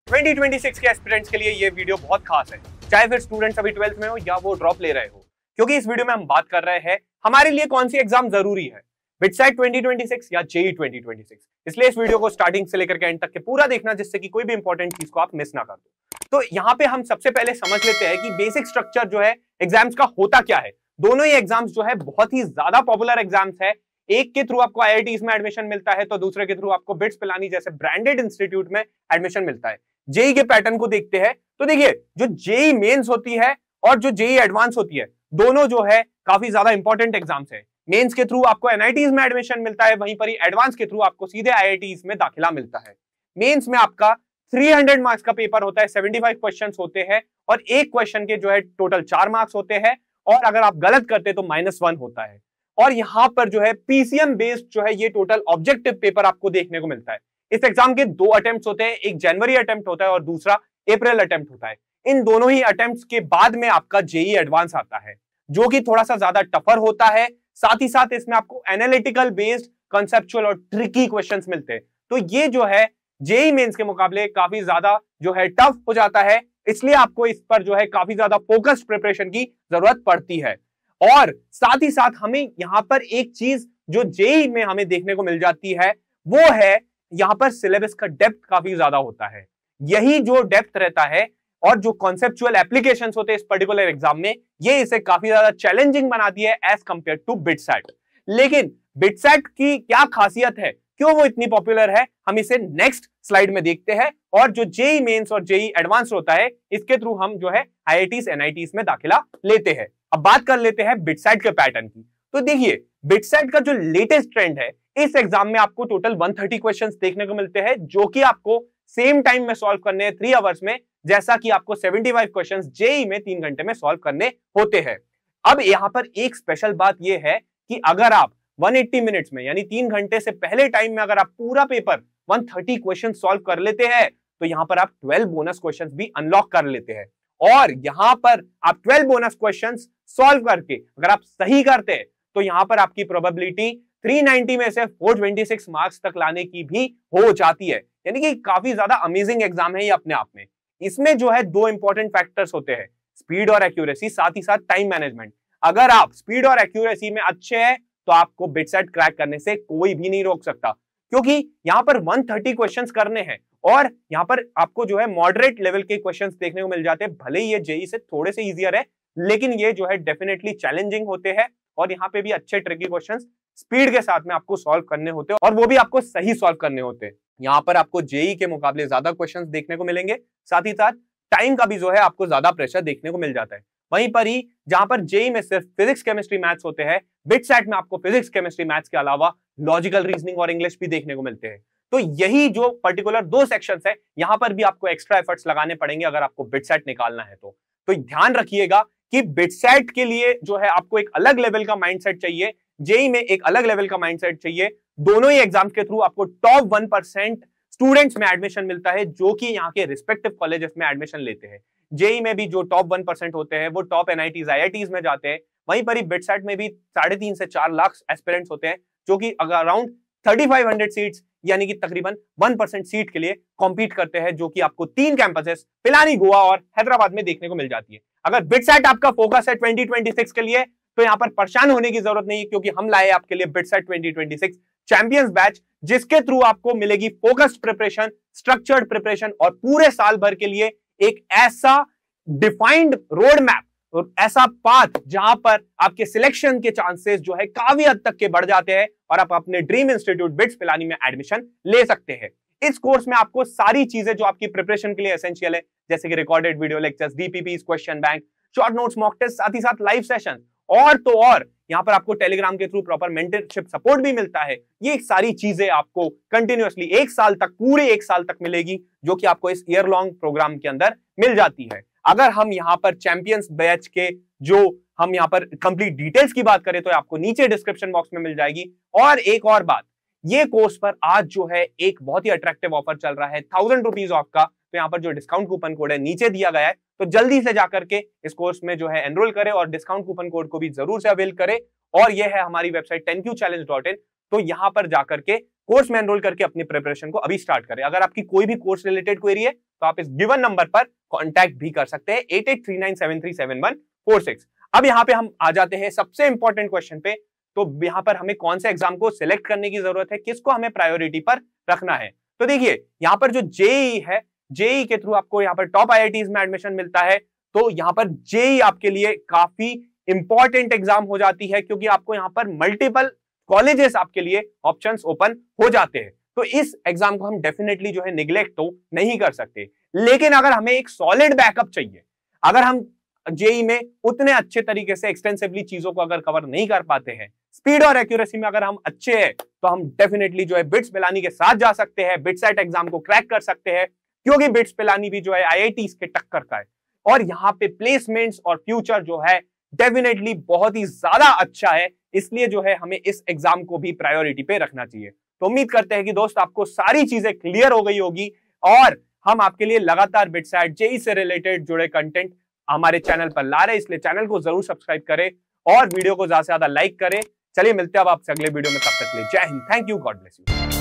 2026 के एस्पिरेंट्स के लिए ये वीडियो बहुत खास है, चाहे फिर स्टूडेंट्स अभी 12th में हो या वो ड्रॉप ले रहे हो, क्योंकि इस वीडियो में हम बात कर रहे हैं हमारे लिए कौन सी एग्जाम जरूरी है, बिटसेट 2026 या जेईई 2026। इसलिए इस वीडियो को स्टार्टिंग से लेकर के एंड तक के पूरा देखना, जिससे कि कोई भी इंपॉर्टेंट चीज को आप मिस ना कर दो। तो यहाँ पे हम सबसे पहले समझ लेते हैं कि बेसिक स्ट्रक्चर जो है एग्जाम्स का होता क्या है। दोनों ही एग्जाम्स जो है बहुत ही ज्यादा पॉपुलर एग्जाम्स है। एक के थ्रू आपको आईआईटीज में एडमिशन मिलता है, तो दूसरे के थ्रू आपको बिट्स पिलानी जैसे ब्रांडेड इंस्टीट्यूट में एडमिशन मिलता है। जेई के पैटर्न को देखते हैं तो देखिए, जो जेई मेंस होती है और जो जेई एडवांस होती है, दोनों जो है काफी ज्यादा इंपॉर्टेंट एग्जाम्स है। मेंस के थ्रू आपको एनआईटीज में एडमिशन मिलता है, वहीं पर ही एडवांस के थ्रू आपको सीधे आईआईटीज में दाखिला मिलता है। मेंस में आपका 300 मार्क्स का पेपर होता है, 75 क्वेश्चंस होते हैं और एक क्वेश्चन के जो है टोटल 4 मार्क्स होते हैं, और अगर आप गलत करते तो -1 होता है। और यहां पर जो है पीसीएम बेस्ड जो है ये टोटल ऑब्जेक्टिव पेपर आपको देखने को मिलता है। इस एग्जाम के 2 अटेम्प्ट होते हैं, एक जनवरी अटेम्प्ट होता है और दूसरा अप्रैल अटेम्प्ट होता है। इन दोनों ही अटेम्प्ट्स के बाद में आपका जेईई एडवांस आता है, जो कि थोड़ा सा ज्यादा टफर होता है। साथ ही साथ इसमें आपको एनालिटिकल बेस्ड, कंसेप्चुअल और ट्रिकी क्वेश्चंस मिलते हैं। तो ये जो है जेईई मेंस के मुकाबले काफी ज्यादा जो है टफ हो जाता है, इसलिए आपको इस पर जो है काफी ज्यादा फोकस्ड प्रिपरेशन की जरूरत पड़ती है। और साथ ही साथ हमें यहां पर एक चीज जो जेईई में हमें देखने को मिल जाती है, वो है यहां पर सिलेबस का डेप्थ काफी ज्यादा होता है। यही जो डेप्थ रहता है और जो कॉन्सेप्चुअल एप्लीकेशंस होते हैं इस पर्टिकुलर एग्जाम में, ये इसे काफी ज्यादा चैलेंजिंग बनाती है एज कंपेयर टू बिटसेट। लेकिन बिटसेट की क्या खासियत है, क्यों वो इतनी पॉपुलर है, हम इसे नेक्स्ट स्लाइड में देखते हैं। और जो जेईई मेंस और जेईई एडवांस होता है, इसके थ्रू हम जो है आईआईटीज एनआईटीज में दाखिला लेते हैं। अब बात कर लेते हैं बिटसेट के पैटर्न की। तो देखिए, बिटसेट का जो लेटेस्ट ट्रेंड है, इस एग्जाम में आपको टोटल 130 क्वेश्चंस देखने को मिलते हैं, जो कि आपको सेम टाइम में सॉल्व करने हैं 3 आवर्स में, जैसा कि आपको 75 क्वेश्चंस जेईई में 3 घंटे में सॉल्व करने होते हैं। अब यहां पर एक स्पेशल बात यह है कि अगर आप 180 मिनट्स में यानी 3 घंटे से पहले टाइम में अगर आप पूरा पेपर 130 क्वेश्चन सॉल्व कर लेते हैं, तो यहां पर आप 12 बोनस क्वेश्चंस भी अनलॉक कर लेते हैं। और यहां पर आप 12 बोनस क्वेश्चंस सॉल्व करके अगर आप सही करते हैं, तो यहां पर आपकी प्रोबेबिलिटी 390 में से 426 मार्क्स तक लाने की भी हो जाती है। यानी कि काफी ज्यादा अमेजिंग एग्जाम है ये अपने आप में। इसमें जो है 2 इंपॉर्टेंट फैक्टर्स होते हैं, स्पीड और एक्यूरेसी, साथ ही साथ टाइम मैनेजमेंट। अगर आप स्पीड और एक्यूरेसी में अच्छे हैं, तो आपको बिटसेट क्रैक करने से कोई भी नहीं रोक सकता, क्योंकि यहां पर 130 क्वेश्चंस करने हैं और यहां पर आपको जो है मॉडरेट लेवल के क्वेश्चंस देखने को मिल जाते हैं। भले ही ये जेईई से थोड़े से इजियर है, लेकिन ये जो है डेफिनेटली चैलेंजिंग होते हैं और यहाँ पे भी अच्छे ट्रिकी क्वेश्चंस स्पीड के साथ में आपको सॉल्व करने होते हैं, और वो भी आपको सही सॉल्व करने होते हैं। यहाँ पर आपको जेईई के मुकाबले ज्यादा क्वेश्चंस देखने को मिलेंगे, साथ ही साथ टाइम का भी जो है आपको ज्यादा प्रेशर देखने को मिल जाता है। वहीं पर ही जहां पर जेईई में सिर्फ फिजिक्स केमिस्ट्री मैथ्स होते हैं, बिटसेट में आपको फिजिक्स केमिस्ट्री मैथ्स के अलावा लॉजिकल रीजनिंग और इंग्लिश भी देखने को मिलते हैं। तो यही जो पर्टिकुलर 2 सेक्शंस है, यहां पर भी आपको एक्स्ट्रा एफर्ट्स लगाने पड़ेंगे अगर आपको बिटसेट निकालना है। तो ध्यान रखिएगा कि बिटसेट के लिए जो है आपको एक अलग लेवल का माइंडसेट चाहिए, जेईई में एक अलग लेवल का माइंडसेट चाहिए। दोनों ही एग्जाम्स के थ्रू आपको टॉप 1% स्टूडेंट्स में एडमिशन मिलता है, जो कि यहाँ के रिस्पेक्टिव कॉलेजेस में एडमिशन लेते हैं। जेईई में भी जो टॉप 1% होते हैं, वो टॉप एनआईटीज आईआईटीज में जाते हैं। वहीं पर ही बिटसेट में भी 3.5 से 4 लाख एस्पिरेंट्स होते हैं, जो कि अराउंड 3500 सीट्स यानी कि तकरीबन 1% सीट के लिए कॉम्पीट करते हैं, जो कि आपको 3 कैंपसेस पिलानी, गोवा और हैदराबाद में देखने को मिल जाती है। अगर बिटसेट आपका फोकस है 2026 के लिए, तो यहां पर परेशान होने की जरूरत नहीं है, क्योंकि हम लाए आपके लिए बिटसेट 2026 चैंपियंस बैच, जिसके थ्रू आपको मिलेगी फोकस्ड प्रिपरेशन, स्ट्रक्चर्ड प्रिपरेशन और पूरे साल भर के लिए एक ऐसा डिफाइंड रोड मैप और ऐसा पाथ जहां पर आपके सिलेक्शन के चांसेस जो है काफी हद तक के बढ़ जाते हैं और आप अपने ड्रीम इंस्टीट्यूट बिट्स पिलानी में एडमिशन ले सकते हैं। इस कोर्स में आपको सारी चीजें जो आपकी प्रिपरेशन के लिए एसेंशियल है, जैसे कि recorded video lectures, DPP, question bank, short notes, mock test, साथ ही साथ लाइव सेशन, और तो और यहाँ पर आपको टेलीग्राम के थ्रू प्रॉपर मेंटरशिप सपोर्ट भी मिलता है। ये सारी चीजें आपको कंटिन्यूअसली 1 साल तक, पूरे 1 साल तक मिलेगी, जो कि आपको इस ईयर लॉन्ग प्रोग्राम के अंदर मिल जाती है। अगर हम यहाँ पर चैंपियंस बैच के जो हम यहाँ पर कंप्लीट डिटेल्स की बात करें, तो आपको नीचे डिस्क्रिप्शन बॉक्स में मिल जाएगी। और एक और बात, ये कोर्स पर आज जो है एक बहुत ही अट्रैक्टिव ऑफर चल रहा है 1000 रुपीज ऑफ का। तो यहाँ पर जो डिस्काउंट कूपन कोड है नीचे दिया गया है, तो जल्दी से जाकर के इस कोर्स में जो है एनरोल करें और डिस्काउंट कूपन कोड को भी जरूर से अवेल करें। और यह है हमारी वेबसाइट 10qchallenge.in। तो यहां पर जाकर के कोर्स में एनरोल करके अपनी प्रिपरेशन को अभी स्टार्ट करें। अगर आपकी कोई भी कोर्स रिलेटेड क्वेरी है तो आप इस गिवन नंबर पर कांटेक्ट भी कर सकते हैं 8839737146। अब यहाँ पे हम आ जाते हैं सबसे इंपॉर्टेंट क्वेश्चन पे। तो यहाँ पर हमें कौन से एग्जाम को सिलेक्ट करने की जरूरत है, किसको हमें प्रायोरिटी पर रखना है। तो देखिए यहाँ पर जो जेईई है, जेईई के थ्रू आपको यहाँ पर टॉप आईआईटीज में एडमिशन मिलता है। तो यहाँ पर जेईई आपके लिए काफी इंपॉर्टेंट एग्जाम हो जाती है, क्योंकि आपको यहाँ पर मल्टीपल कॉलेजेस आपके लिए ऑप्शंस ओपन हो जाते हैं। तो इस एग्जाम को हम डेफिनेटली जो है निग्लेक्ट तो नहीं कर सकते। लेकिन अगर हमें एक सॉलिड बैकअप चाहिए, अगर हम जेईई में उतने अच्छे तरीके से एक्सटेंसिवली चीजों को अगर कवर नहीं कर पाते हैं, स्पीड और एक्यूरेसी में अगर हम अच्छे हैं, तो हम डेफिनेटली जो है बिट्स पिलानी के साथ जा सकते हैं, बिटसेट एग्जाम को क्रैक कर सकते हैं, क्योंकि बिट्स पिलानी भी जो है आईआईटीज के टक्कर का है। और यहाँ पे प्लेसमेंट्स और फ्यूचर जो है डेफिनेटली बहुत ही ज्यादा अच्छा है, इसलिए जो है हमें इस एग्जाम को भी प्रायोरिटी पे रखना चाहिए। तो उम्मीद करते हैं कि दोस्त आपको सारी चीजें क्लियर हो गई होगी, और हम आपके लिए लगातार बिटसेट जेईई से रिलेटेड जुड़े कंटेंट हमारे चैनल पर ला रहे हैं, इसलिए चैनल को जरूर सब्सक्राइब करें और वीडियो को ज्यादा से ज्यादा लाइक करें। चलिए मिलते हैं अब आपसे अगले वीडियो में, तब तक के लिए जय Hind, thank you, God bless you.